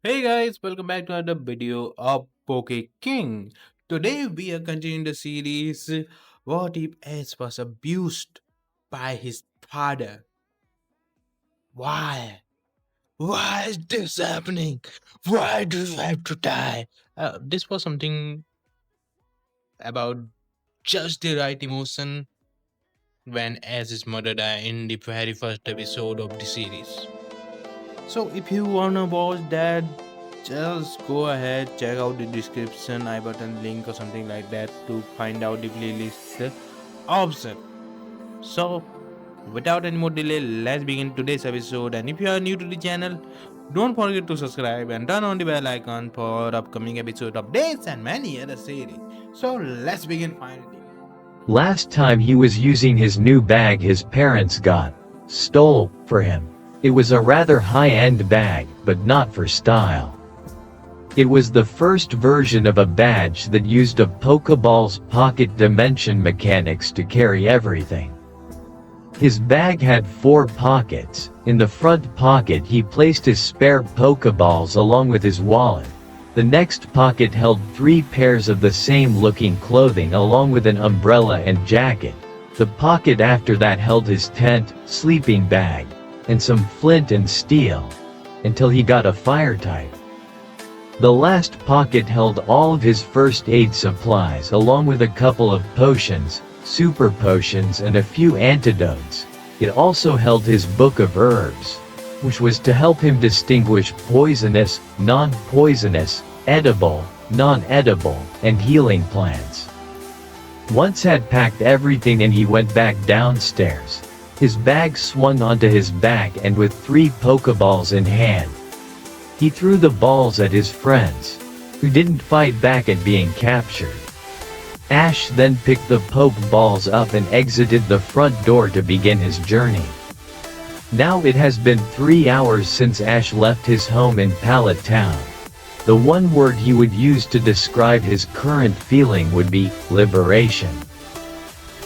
Hey guys, welcome back to another video of Poke King. Today we are continuing the series What if Ace was abused by his father? Why? Why is this happening? Why do you have to die? This was something about just the right emotion when Ace's mother died in the very first episode of the series. So if you wanna watch that, just go ahead, check out the description, I button link or something like that to find out the playlist option. So without any more delay, let's begin today's episode. And if you are new to the channel, don't forget to subscribe and turn on the bell icon for upcoming episode updates and many other series. So let's begin finally. Last time he was using his new bag his parents stole for him. It was a rather high-end bag, but not for style. It was the first version of a badge that used a Pokeball's pocket dimension mechanics to carry everything. His bag had 4 pockets. In the front pocket he placed his spare Pokeballs along with his wallet. The next pocket held 3 pairs of the same looking clothing along with an umbrella and jacket. The pocket after that held his tent, sleeping bag, and some flint and steel, until he got a fire type. The last pocket held all of his first aid supplies along with a couple of potions, super potions and a few antidotes. It also held his book of herbs, which was to help him distinguish poisonous, non-poisonous, edible, non-edible, and healing plants. Once had packed everything and he went back downstairs. His bag swung onto his back and with 3 Pokeballs in hand, he threw the balls at his friends, who didn't fight back at being captured. Ash then picked the Pokeballs up and exited the front door to begin his journey. Now it has been 3 hours since Ash left his home in Pallet Town. The one word he would use to describe his current feeling would be liberation.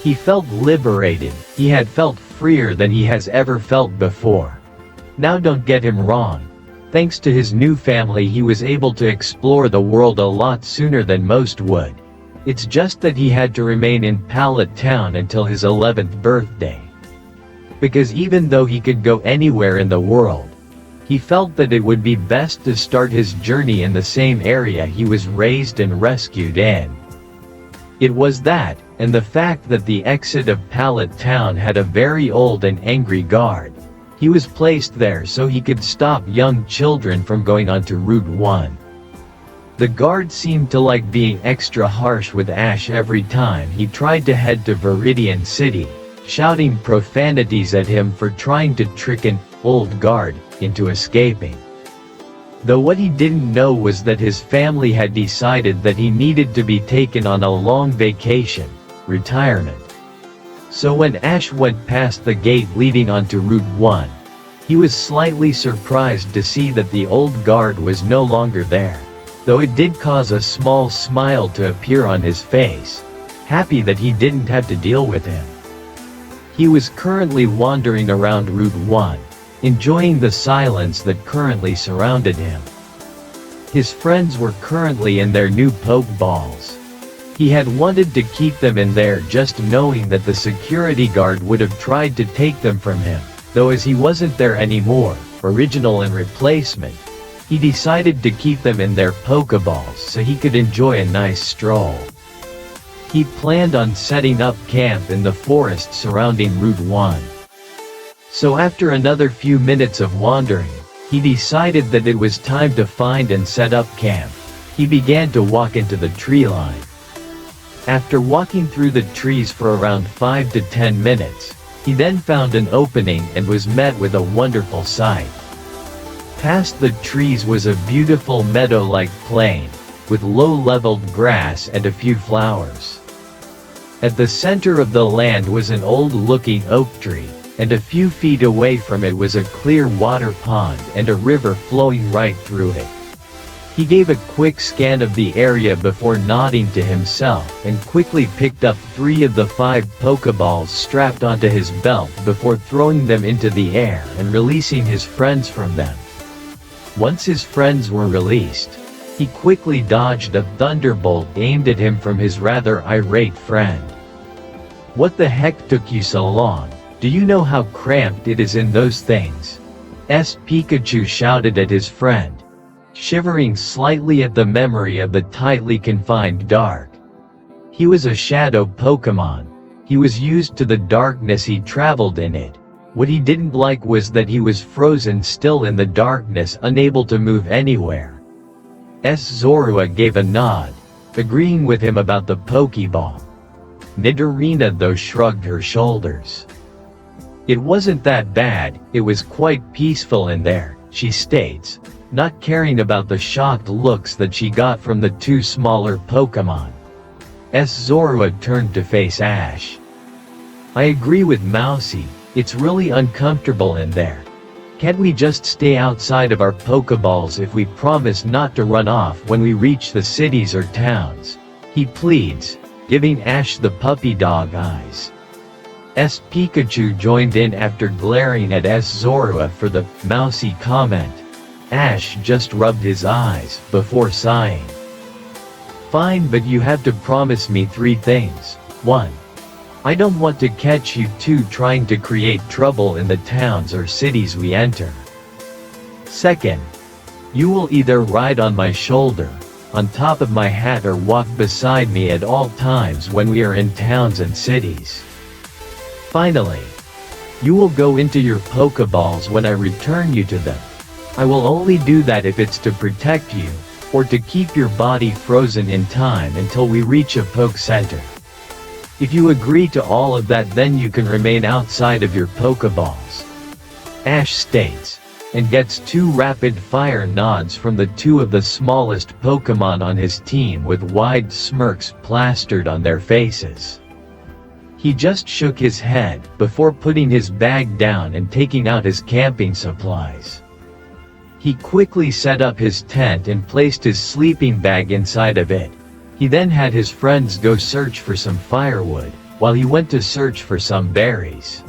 He felt liberated. He had felt freer than he has ever felt before. Now don't get him wrong. Thanks to his new family he was able to explore the world a lot sooner than most would. It's just that he had to remain in Pallet Town until his 11th birthday. Because even though he could go anywhere in the world, he felt that it would be best to start his journey in the same area he was raised and rescued in. It was that, and the fact that the exit of Pallet Town had a very old and angry guard. He was placed there so he could stop young children from going onto Route 1. The guard seemed to like being extra harsh with Ash every time he tried to head to Viridian City, shouting profanities at him for trying to trick an old guard into escaping. Though what he didn't know was that his family had decided that he needed to be taken on a long vacation, retirement. So when Ash went past the gate leading onto Route 1, he was slightly surprised to see that the old guard was no longer there, though it did cause a small smile to appear on his face, happy that he didn't have to deal with him. He was currently wandering around Route 1, enjoying the silence that currently surrounded him. His friends were currently in their new Pokeballs. He had wanted to keep them in there just knowing that the security guard would have tried to take them from him, though as he wasn't there anymore, original and replacement, he decided to keep them in their Pokeballs so he could enjoy a nice stroll. He planned on setting up camp in the forest surrounding Route 1. So after another few minutes of wandering, he decided that it was time to find and set up camp. He began to walk into the tree line. After walking through the trees for around 5 to 10 minutes, he then found an opening and was met with a wonderful sight. Past the trees was a beautiful meadow-like plain, with low-leveled grass and a few flowers. At the center of the land was an old-looking oak tree, and a few feet away from it was a clear water pond and a river flowing right through it. He gave a quick scan of the area before nodding to himself and quickly picked up 3 of the 5 Pokeballs strapped onto his belt before throwing them into the air and releasing his friends from them. Once his friends were released, he quickly dodged a thunderbolt aimed at him from his rather irate friend. "What the heck took you so long? Do you know how cramped it is in those things?" Pikachu shouted at his friend, shivering slightly at the memory of the tightly confined dark. He was a shadow Pokémon. He was used to the darkness, he traveled in it. What he didn't like was that he was frozen still in the darkness, unable to move anywhere. Zorua gave a nod, agreeing with him about the Pokeball. Nidorina though shrugged her shoulders. "It wasn't that bad, it was quite peaceful in there," she states, not caring about the shocked looks that she got from the two smaller Pokémon. Zorua turned to face Ash. "I agree with Mousy, it's really uncomfortable in there. Can't we just stay outside of our Pokeballs if we promise not to run off when we reach the cities or towns?" he pleads, giving Ash the puppy dog eyes. Pikachu joined in after glaring at Zorua for the mousy comment. Ash just rubbed his eyes, before sighing. "Fine, but you have to promise me 3 things. 1. I don't want to catch you 2 trying to create trouble in the towns or cities we enter. 2nd, you will either ride on my shoulder, on top of my hat, or walk beside me at all times when we are in towns and cities. Finally, you will go into your Pokeballs when I return you to them. I will only do that if it's to protect you, or to keep your body frozen in time until we reach a Poke Center. If you agree to all of that, then you can remain outside of your Pokeballs," Ash states, and gets 2 rapid-fire nods from the 2 of the smallest Pokémon on his team with wide smirks plastered on their faces. He just shook his head, before putting his bag down and taking out his camping supplies. He quickly set up his tent and placed his sleeping bag inside of it. He then had his friends go search for some firewood, while he went to search for some berries.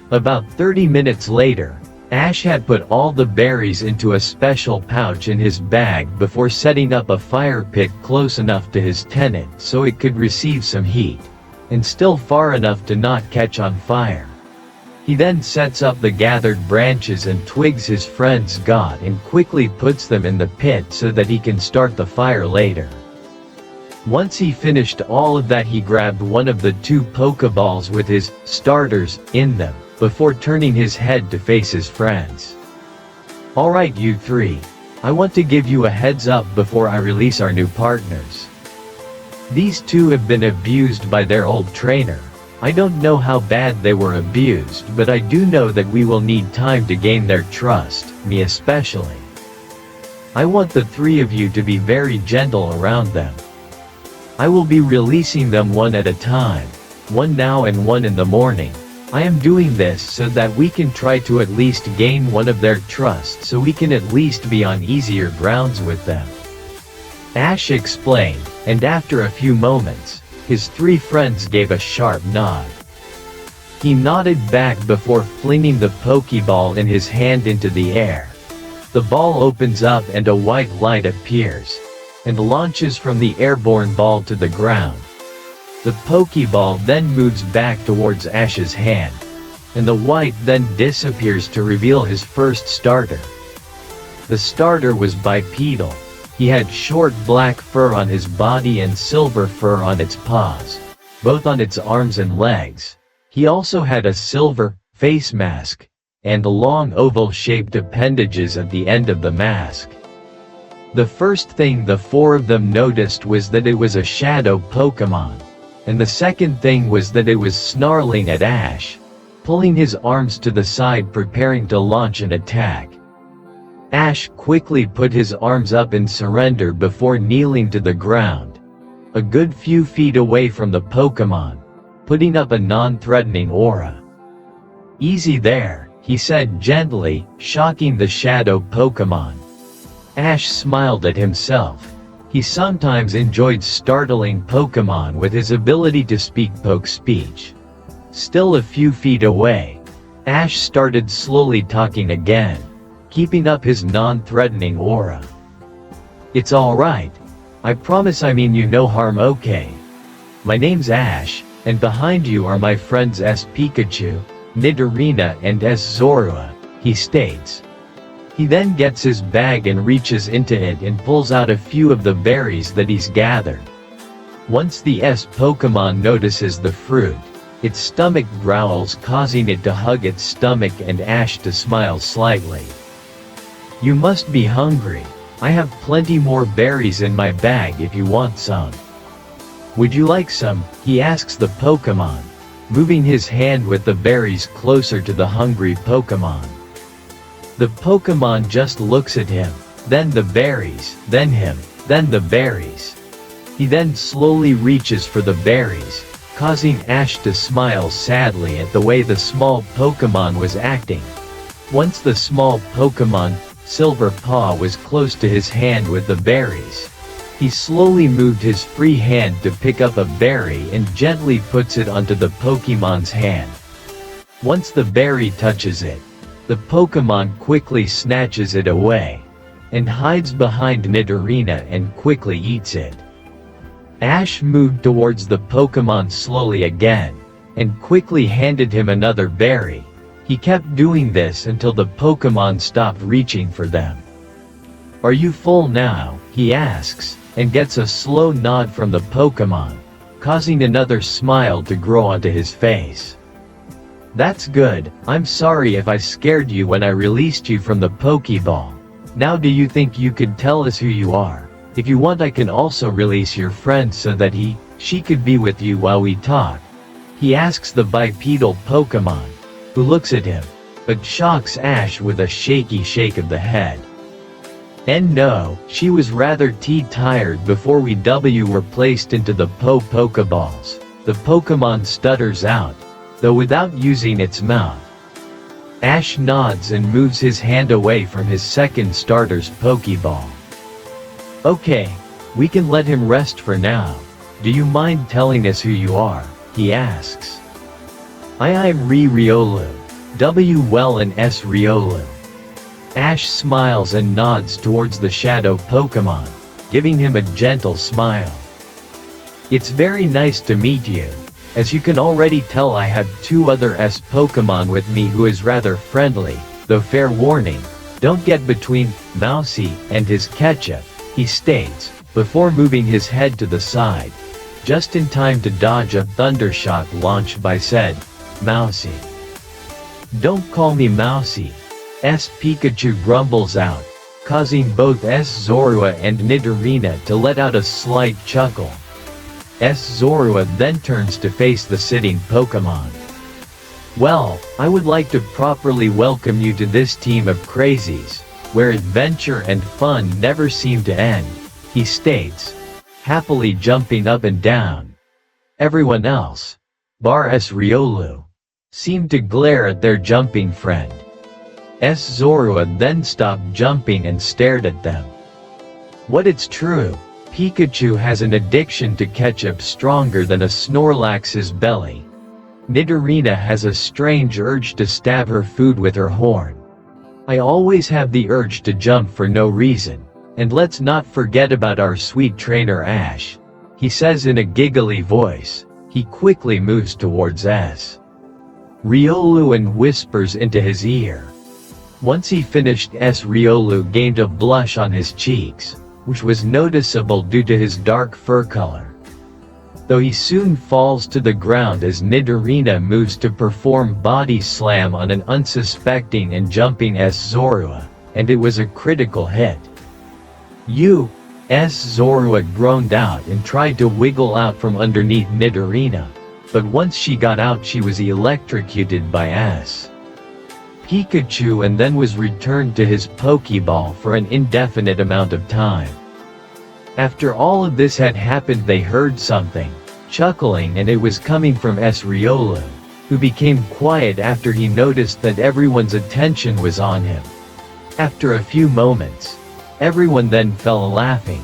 About 30 minutes later, Ash had put all the berries into a special pouch in his bag before setting up a fire pit close enough to his tent so it could receive some heat, and still far enough to not catch on fire. He then sets up the gathered branches and twigs his friends got and quickly puts them in the pit so that he can start the fire later. Once he finished all of that, he grabbed one of the 2 Pokeballs with his starters in them, before turning his head to face his friends. "Alright you 3, I want to give you a heads up before I release our new partners. These 2 have been abused by their old trainer. I don't know how bad they were abused, but I do know that we will need time to gain their trust, me especially. I want the 3 of you to be very gentle around them. I will be releasing them one at a time, one now and one in the morning. I am doing this so that we can try to at least gain one of their trust so we can at least be on easier grounds with them," Ash explained, and after a few moments, his 3 friends gave a sharp nod. He nodded back before flinging the Pokeball in his hand into the air. The ball opens up and a white light appears, and launches from the airborne ball to the ground. The Pokeball then moves back towards Ash's hand, and the white then disappears to reveal his first starter. The starter was bipedal. He had short black fur on his body and silver fur on its paws, both on its arms and legs. He also had a silver face mask, and long oval-shaped appendages at the end of the mask. The first thing the 4 of them noticed was that it was a shadow Pokémon, and the second thing was that it was snarling at Ash, pulling his arms to the side preparing to launch an attack. Ash quickly put his arms up in surrender before kneeling to the ground, a good few feet away from the Pokémon, putting up a non-threatening aura. "Easy there," he said gently, shocking the shadow Pokémon. Ash smiled at himself. He sometimes enjoyed startling Pokémon with his ability to speak poke speech. Still a few feet away, Ash started slowly talking again. keeping up his non-threatening aura. "It's alright. I promise I mean you no harm, okay? My name's Ash, and behind you are my friends S. Pikachu, Nidorina and S. Zorua," he states. He then gets his bag and reaches into it and pulls out a few of the berries that he's gathered. Once the S Pokémon notices the fruit, its stomach growls, causing it to hug its stomach and Ash to smile slightly. "You must be hungry. I have plenty more berries in my bag if you want some. Would you like some?" he asks the Pokémon, moving his hand with the berries closer to the hungry Pokémon. The Pokémon just looks at him, then the berries, then him, then the berries. He then slowly reaches for the berries, causing Ash to smile sadly at the way the small Pokémon was acting. Once the small Pokémon, Silver Paw, was close to his hand with the berries, he slowly moved his free hand to pick up a berry and gently puts it onto the Pokémon's hand. Once the berry touches it, the Pokémon quickly snatches it away, and hides behind Nidorina and quickly eats it. Ash moved towards the Pokémon slowly again, and quickly handed him another berry. He kept doing this until the Pokémon stopped reaching for them. "Are you full now?" he asks, and gets a slow nod from the Pokémon, causing another smile to grow onto his face. "That's good. I'm sorry if I scared you when I released you from the Pokeball. Now do you think you could tell us who you are? If you want, I can also release your friend so that she could be with you while we talk," he asks the bipedal Pokémon, who looks at him, but shocks Ash with a shaky shake of the head. "And no, she was rather tired before we were placed into the Pokeballs," the Pokémon stutters out, though without using its mouth. Ash nods and moves his hand away from his second starter's Pokeball. "Okay, we can let him rest for now. Do you mind telling us who you are?" he asks. I'm Riolu. Well and S Riolu." Ash smiles and nods towards the shadow Pokémon, giving him a gentle smile. "It's very nice to meet you. As you can already tell, I have two other S Pokémon with me who is rather friendly, though fair warning, don't get between Mousy and his Ketchum," he states, before moving his head to the side, just in time to dodge a thundershock launched by said Mousy. "Don't call me Mousy," S Pikachu grumbles out, causing both S Zorua and Nidorina to let out a slight chuckle. S Zorua then turns to face the sitting Pokémon. "Well, I would like to properly welcome you to this team of crazies, where adventure and fun never seem to end," he states, happily jumping up and down. Everyone else, bar S Riolu, seemed to glare at their jumping friend. S Zorua then stopped jumping and stared at them. What it's true, Pikachu has an addiction to ketchup stronger than a Snorlax's belly. Nidorina has a strange urge to stab her food with her horn. I always have the urge to jump for no reason. And let's not forget about our sweet trainer Ash, he says in a giggly voice. He quickly moves towards S Riolu and whispers into his ear. Once he finished, S Riolu gained a blush on his cheeks, which was noticeable due to his dark fur color. Though he soon falls to the ground as Nidorina moves to perform body slam on an unsuspecting and jumping S Zorua, and it was a critical hit. S Zorua groaned out and tried to wiggle out from underneath Nidorina, but once she got out she was electrocuted by S Pikachu and then was returned to his Pokeball for an indefinite amount of time. After all of this had happened, they heard something chuckling, and it was coming from S Riolu, who became quiet after he noticed that everyone's attention was on him. After a few moments, everyone then fell laughing.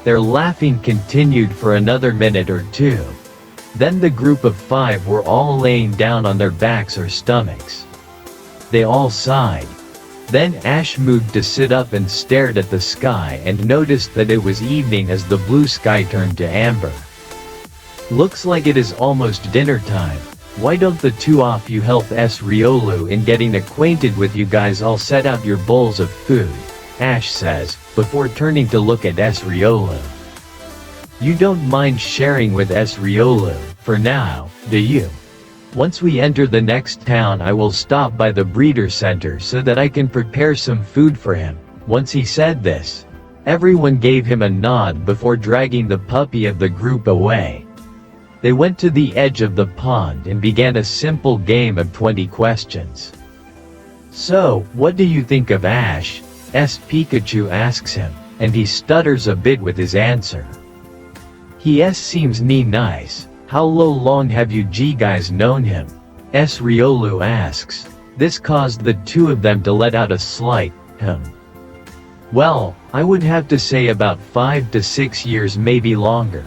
Their laughing continued for another minute or two. Then the group of 5 were all laying down on their backs or stomachs. They all sighed. Then Ash moved to sit up and stared at the sky and noticed that it was evening as the blue sky turned to amber. Looks like it is almost dinner time. Why don't the two of you help Riolu in getting acquainted with you guys? I'll set out your bowls of food, Ash says, before turning to look at Riolu. You don't mind sharing with Riolu, for now, do you? Once we enter the next town I will stop by the breeder center so that I can prepare some food for him. Once he said this, everyone gave him a nod before dragging the puppy of the group away. They went to the edge of the pond and began a simple game of 20 questions. So, what do you think of Ash? Pikachu asks him, and he stutters a bit with his answer. He seems nice. How long have you guys known him? Riolu asks. This caused the two of them to let out a slight, Well, I would have to say about 5 to 6 years, maybe longer.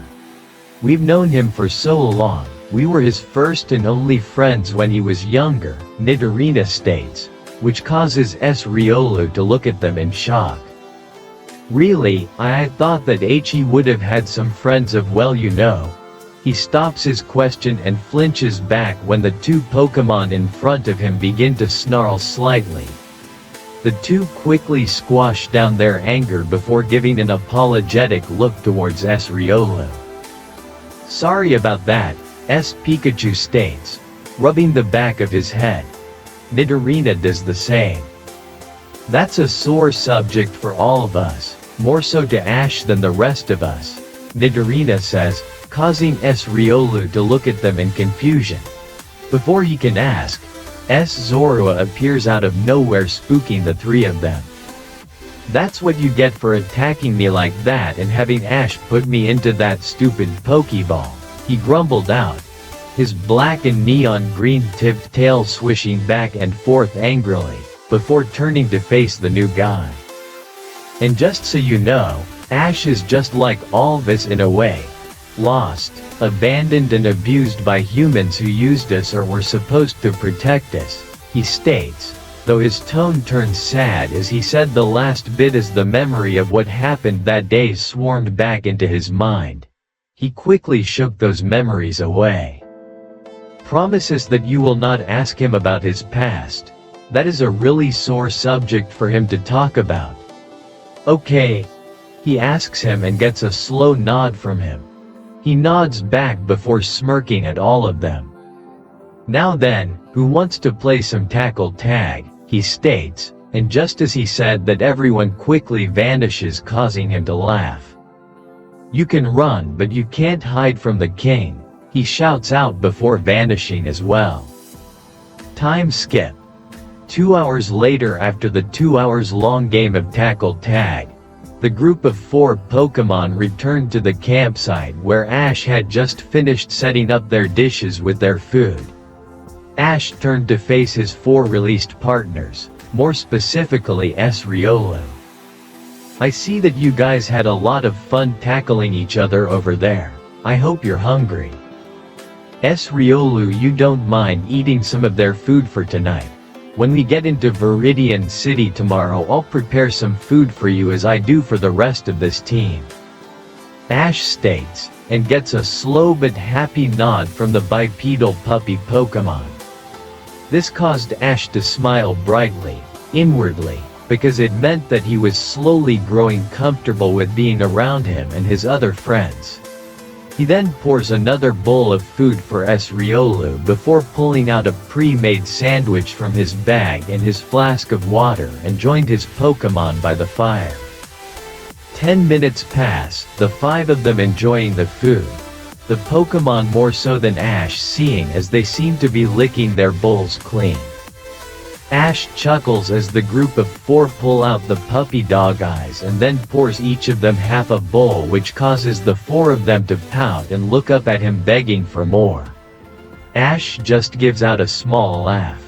We've known him for so long, we were his first and only friends when he was younger, Nidorina states, which causes Riolu to look at them in shock. Really, I thought that he would have had some friends of He stops his question and flinches back when the two Pokémon in front of him begin to snarl slightly. The two quickly squash down their anger before giving an apologetic look towards Riolu. Sorry about that, Pikachu states, rubbing the back of his head. Nidorina does the same. That's a sore subject for all of us, more so to Ash than the rest of us, Nidorina says, causing Riolu to look at them in confusion. Before he can ask, Zorua appears out of nowhere, spooking the three of them. That's what you get for attacking me like that and having Ash put me into that stupid Pokeball, he grumbled out, his black and neon green tipped tail swishing back and forth angrily, before turning to face the new guy. And just so you know, Ash is just like all of us in a way. Lost, abandoned and abused by humans who used us or were supposed to protect us, he states, though his tone turns sad as he said the last bit as the memory of what happened that day swarmed back into his mind. He quickly shook those memories away. Promises that you will not ask him about his past. That is a really sore subject for him to talk about. Okay. He asks him and gets a slow nod from him. He nods back before smirking at all of them. Now then, who wants to play some tackle tag, he states, and just as he said that everyone quickly vanishes, causing him to laugh. You can run but you can't hide from the king, he shouts out before vanishing as well. Time skip. 2 hours later, after the 2 hours long game of tackle tag, the group of 4 Pokémon returned to the campsite where Ash had just finished setting up their dishes with their food. Ash turned to face his 4 released partners, more specifically Riolu. I see that you guys had a lot of fun tackling each other over there. I hope you're hungry. Riolu, you don't mind eating some of their food for tonight. When we get into Viridian City tomorrow, I'll prepare some food for you as I do for the rest of this team. Ash states, and gets a slow but happy nod from the bipedal puppy Pokémon. This caused Ash to smile brightly, inwardly, because it meant that he was slowly growing comfortable with being around him and his other friends. He then pours another bowl of food for Riolu before pulling out a pre-made sandwich from his bag and his flask of water and joined his Pokémon by the fire. 10 minutes pass, the 5 of them enjoying the food. The Pokémon more so than Ash, seeing as they seem to be licking their bowls clean. Ash chuckles as the group of 4 pull out the puppy dog eyes and then pours each of them half a bowl, which causes the 4 of them to pout and look up at him begging for more. Ash just gives out a small laugh.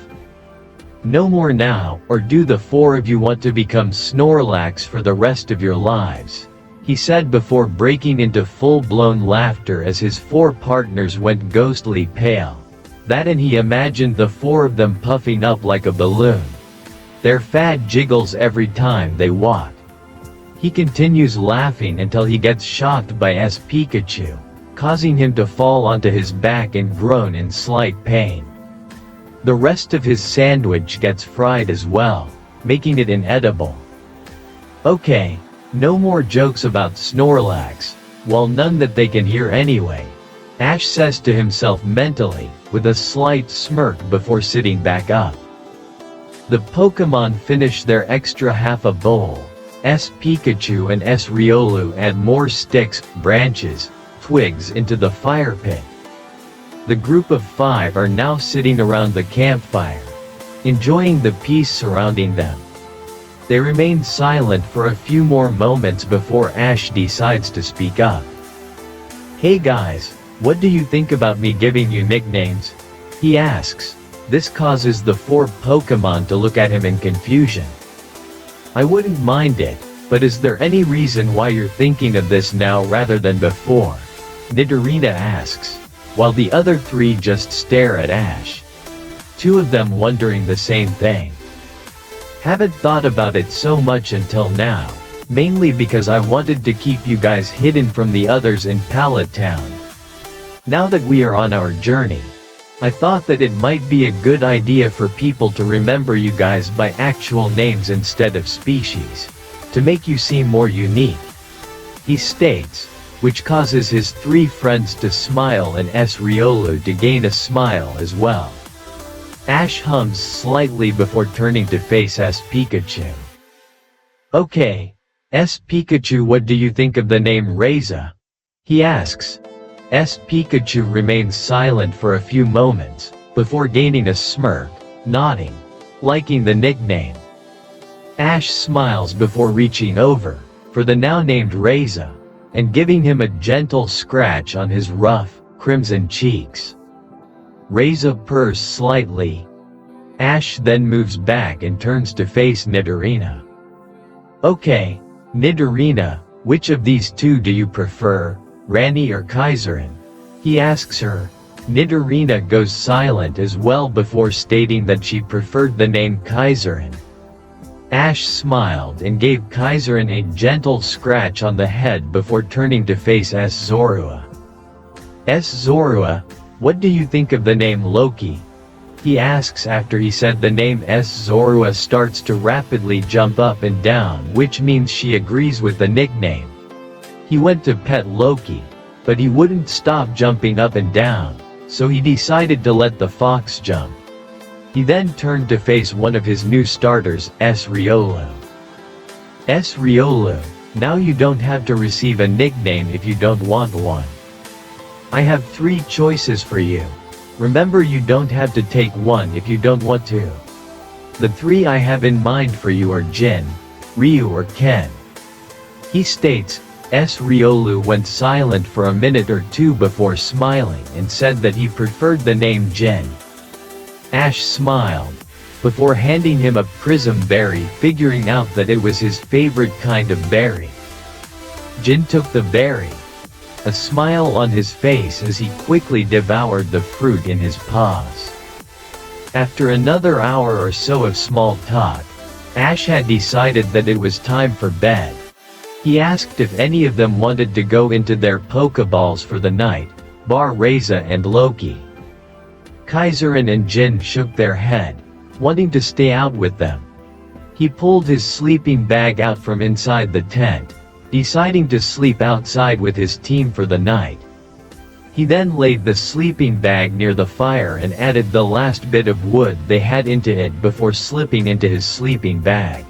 No more now, or do the 4 of you want to become Snorlax for the rest of your lives? He said before breaking into full-blown laughter as his 4 partners went ghostly pale. That, and he imagined the 4 of them puffing up like a balloon. Their fat jiggles every time they walk. He continues laughing until he gets shocked by S. Pikachu, causing him to fall onto his back and groan in slight pain. The rest of his sandwich gets fried as well, making it inedible. Okay, no more jokes about Snorlax, well none that they can hear anyway, Ash says to himself mentally, with a slight smirk before sitting back up. The Pokémon finish their extra half a bowl. S. Pikachu and S. Riolu add more sticks, branches, twigs into the fire pit. The group of 5 are now sitting around the campfire, enjoying the peace surrounding them. They remain silent for a few more moments before Ash decides to speak up. Hey guys, what do you think about me giving you nicknames? He asks. This causes the 4 Pokémon to look at him in confusion. I wouldn't mind it, but is there any reason why you're thinking of this now rather than before? Nidorina asks, while the other 3 just stare at Ash. 2 of them wondering the same thing. Haven't thought about it so much until now, mainly because I wanted to keep you guys hidden from the others in Pallet Town. Now that we are on our journey, I thought that it might be a good idea for people to remember you guys by actual names instead of species, to make you seem more unique. He states, which causes his 3 friends to smile and S. Riolu to gain a smile as well. Ash hums slightly before turning to face S. Pikachu. Okay, S. Pikachu, what do you think of the name Reza? He asks. S. Pikachu remains silent for a few moments, before gaining a smirk, nodding, liking the nickname. Ash smiles before reaching over, for the now named Reza, and giving him a gentle scratch on his rough, crimson cheeks. Reza purrs slightly. Ash then moves back and turns to face Nidorina. Okay, Nidorina, which of these 2 do you prefer, Rani or Kaiserin? He asks her. Nidorina goes silent as well before stating that she preferred the name Kaiserin. Ash smiled and gave Kaiserin a gentle scratch on the head before turning to face S. Zorua. S. Zorua, what do you think of the name Loki? He asks after he said the name S. Zorua starts to rapidly jump up and down, which means she agrees with the nickname. He went to pet Loki, but he wouldn't stop jumping up and down, so he decided to let the fox jump. He then turned to face one of his new starters, S. Riolu. S. Riolu, now you don't have to receive a nickname if you don't want one. I have 3 choices for you. Remember, you don't have to take one if you don't want to. The 3 I have in mind for you are Jin, Ryu or Ken. He states. S. Riolu went silent for a minute or 2 before smiling and said that he preferred the name Jin. Ash smiled, before handing him a prism berry, figuring out that it was his favorite kind of berry. Jin took the berry, a smile on his face as he quickly devoured the fruit in his paws. After another hour or so of small talk, Ash had decided that it was time for bed. He asked if any of them wanted to go into their Pokeballs for the night, bar Reza and Loki. Kaiserin and Jin shook their head, wanting to stay out with them. He pulled his sleeping bag out from inside the tent, deciding to sleep outside with his team for the night. He then laid the sleeping bag near the fire and added the last bit of wood they had into it before slipping into his sleeping bag.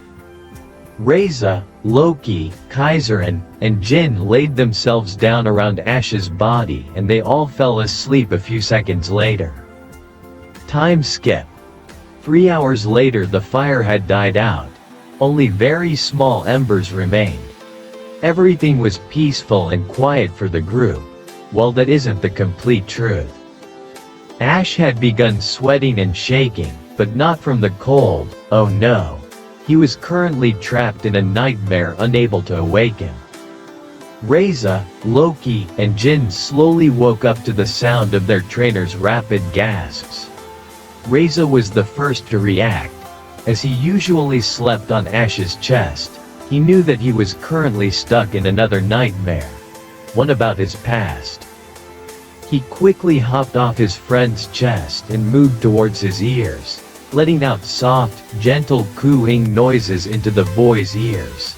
Reza, Loki, Kaiserin, and Jin laid themselves down around Ash's body and they all fell asleep a few seconds later. Time skip. 3 hours later the fire had died out. Only very small embers remained. Everything was peaceful and quiet for the group. Well, that isn't the complete truth. Ash had begun sweating and shaking, but not from the cold, oh no. He was currently trapped in a nightmare, unable to awaken. Reza, Loki, and Jin slowly woke up to the sound of their trainer's rapid gasps. Reza was the first to react. As he usually slept on Ash's chest, he knew that he was currently stuck in another nightmare, one about his past. He quickly hopped off his friend's chest and moved towards his ears, letting out soft, gentle cooing noises into the boy's ears.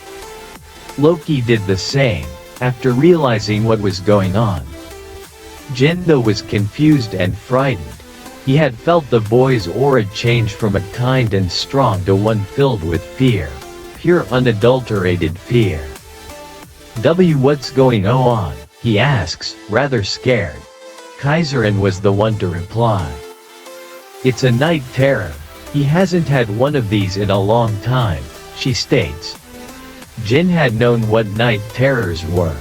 Loki did the same, after realizing what was going on. Jin though was confused and frightened. He had felt the boy's aura change from a kind and strong to one filled with fear. Pure unadulterated fear. What's going on? He asks, rather scared. Kaiserin was the one to reply. It's a night terror. He hasn't had one of these in a long time, she states. Jin had known what night terrors were,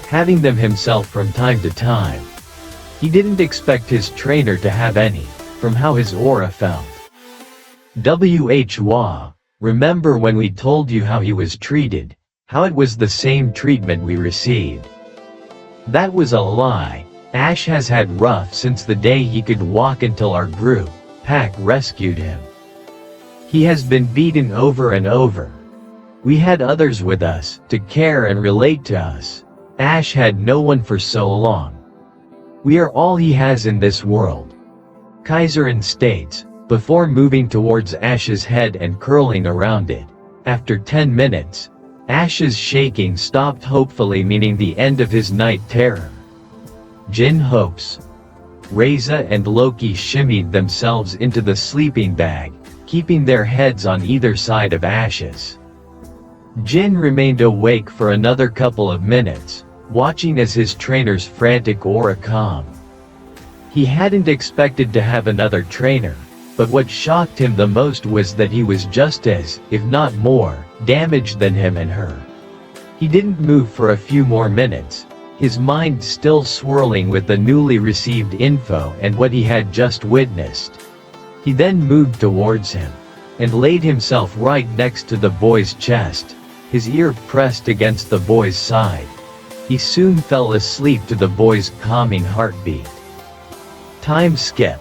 having them himself from time to time. He didn't expect his trainer to have any, from how his aura felt. Wha, remember when we told you how he was treated, how it was the same treatment we received? That was a lie. Ash has had rough since the day he could walk until our group, Pack, rescued him. He has been beaten over and over. We had others with us, to care and relate to us. Ash had no one for so long. We are all he has in this world. Kaiserin states, before moving towards Ash's head and curling around it. After 10 minutes, Ash's shaking stopped, hopefully meaning the end of his night terror. Jin hopes. Reza and Loki shimmied themselves into the sleeping bag, keeping their heads on either side of Ash's. Jin remained awake for another couple of minutes, watching as his trainer's frantic aura calmed. He hadn't expected to have another trainer, but what shocked him the most was that he was just as, if not more, damaged than him and her. He didn't move for a few more minutes, his mind still swirling with the newly received info and what he had just witnessed. He then moved towards him, and laid himself right next to the boy's chest, his ear pressed against the boy's side. He soon fell asleep to the boy's calming heartbeat. Time skip.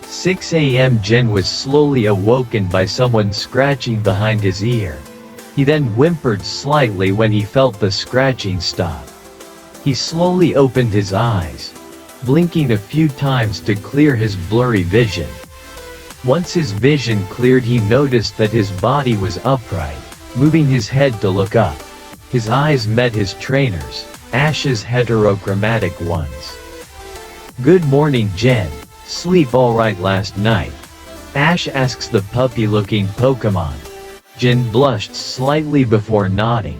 6 a.m. Jin was slowly awoken by someone scratching behind his ear. He then whimpered slightly when he felt the scratching stop. He slowly opened his eyes, blinking a few times to clear his blurry vision. Once his vision cleared, he noticed that his body was upright, moving his head to look up. His eyes met his trainer's, Ash's heterochromatic ones. Good morning, Jin. Sleep alright last night? Ash asks the puppy-looking Pokémon. Jin blushed slightly before nodding.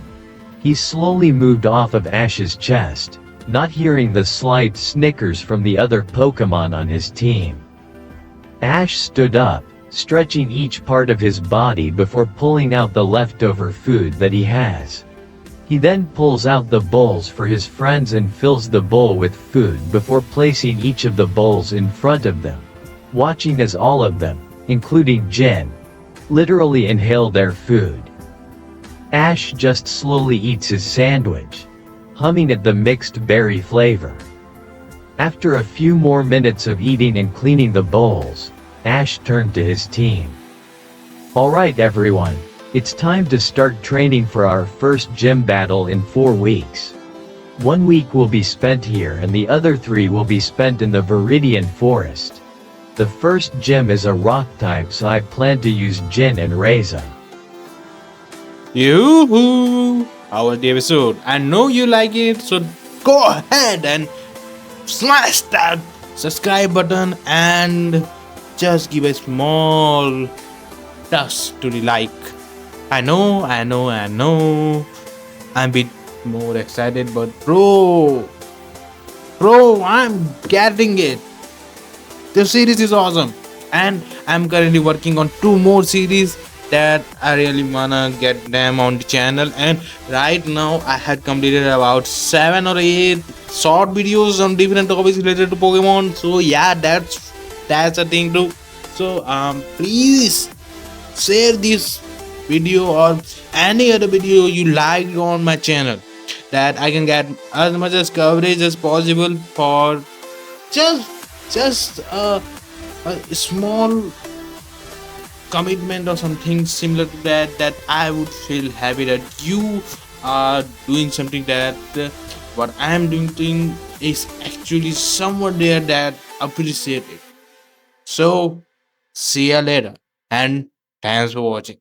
He slowly moved off of Ash's chest, not hearing the slight snickers from the other Pokémon on his team. Ash stood up, stretching each part of his body before pulling out the leftover food that he has. He then pulls out the bowls for his friends and fills the bowl with food before placing each of the bowls in front of them, watching as all of them, including Jin, literally inhale their food. Ash just slowly eats his sandwich, humming at the mixed berry flavor. After a few more minutes of eating and cleaning the bowls, Ash turned to his team. Alright everyone, it's time to start training for our first gym battle in 4 weeks. 1 week will be spent here and the other 3 will be spent in the Viridian Forest. The first gym is a rock type, so I plan to use Jin and Reza. Yoo-hoo! How was the episode? I know you like it, so go ahead and smash that subscribe button and just give a small touch to the like. I know. I'm a bit more excited, but bro, I'm getting it. The series is awesome, and I'm currently working on 2 more series that I really wanna get them on the channel. And right now I had completed about 7 or 8 short videos on different topics related to Pokemon. So yeah, that's a thing too. So please share this video or any other video you like on my channel, that I can get as much as coverage as possible for just a small commitment or something similar to that, that I would feel happy that you are doing something that what I am doing is actually someone there that appreciate it. So see ya later, and thanks for watching.